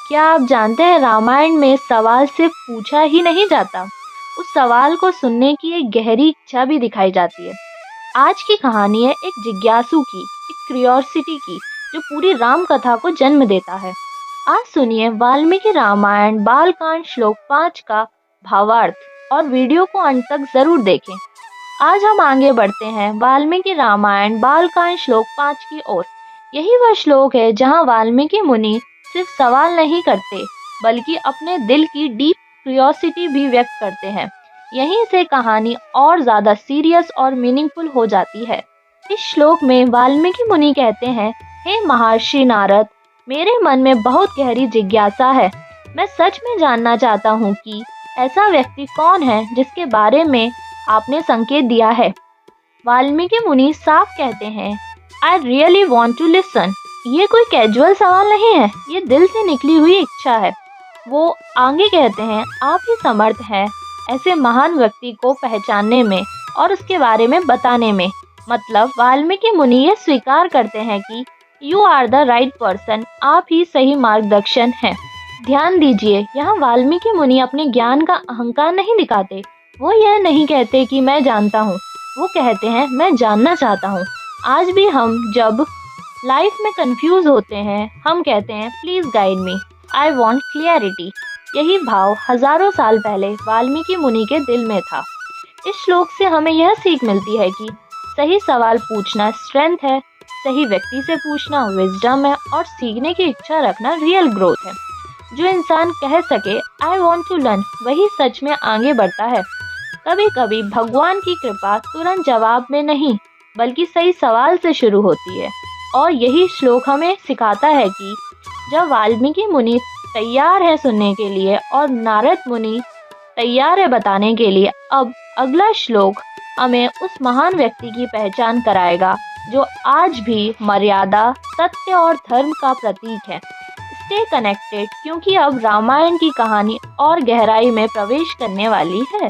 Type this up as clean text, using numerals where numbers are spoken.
क्या आप जानते हैं रामायण में सवाल सिर्फ पूछा ही नहीं जाता, उस सवाल को सुनने की एक गहरी इच्छा भी दिखाई जाती है। आज की कहानी है एक जिज्ञासु की, एक क्यूरियोसिटी की, जो पूरी राम कथा को जन्म देता है। आज सुनिए वाल्मीकि रामायण बालकांड श्लोक 5 का भावार्थ और वीडियो को अंत तक जरूर देखें। आज हम आगे बढ़ते हैं वाल्मीकि रामायण बालकांड श्लोक 5 की ओर। यही वह श्लोक है जहां वाल्मीकि मुनि सिर्फ सवाल नहीं करते बल्कि अपने दिल की डीप क्यूरियोसिटी भी व्यक्त करते हैं। यहीं से कहानी और ज्यादा सीरियस और मीनिंगफुल हो जाती है। इस श्लोक में वाल्मीकि मुनि कहते हैं, हे महर्षि नारद, मेरे मन में बहुत गहरी जिज्ञासा है। मैं सच में जानना चाहता हूँ कि ऐसा व्यक्ति कौन है जिसके बारे में आपने संकेत दिया है। वाल्मीकि मुनि साफ कहते हैं, I really want to listen. ये कोई कैजुअल सवाल नहीं है, ये दिल से निकली हुई इच्छा है। वो आगे कहते हैं, आप ही समर्थ हैं ऐसे महान व्यक्ति को पहचानने में और उसके बारे में बताने में। मतलब वाल्मीकि मुनि ये स्वीकार करते हैं कि you are the right person, आप ही सही मार्गदर्शन हैं। ध्यान दीजिए, यहाँ वाल्मीकि मुनि अपने ज्ञान का अहंकार नहीं दिखाते। वो यह नहीं कहते कि मैं जानता हूँ, वो कहते हैं मैं जानना चाहता हूँ। आज भी हम जब लाइफ में कंफ्यूज होते हैं, हम कहते हैं please guide me, I want clarity. यही भाव हजारों साल पहले वाल्मीकि मुनि के दिल में था। इस श्लोक से हमें यह सीख मिलती है कि सही सवाल पूछना स्ट्रेंथ है, सही व्यक्ति से पूछना विजडम है और सीखने की इच्छा रखना रियल ग्रोथ है। जो इंसान कह सके आई वांट टू लर्न, वही सच में आगे बढ़ता है। कभी कभी भगवान की कृपा तुरंत जवाब में नहीं बल्कि सही सवाल से शुरू होती है। और यही श्लोक हमें सिखाता है कि जब वाल्मीकि मुनि तैयार है सुनने के लिए और नारद मुनि तैयार है बताने के लिए, अब अगला श्लोक हमें उस महान व्यक्ति की पहचान कराएगा जो आज भी मर्यादा, सत्य और धर्म का प्रतीक है। स्टे कनेक्टेड, क्योंकि अब रामायण की कहानी और गहराई में प्रवेश करने वाली है।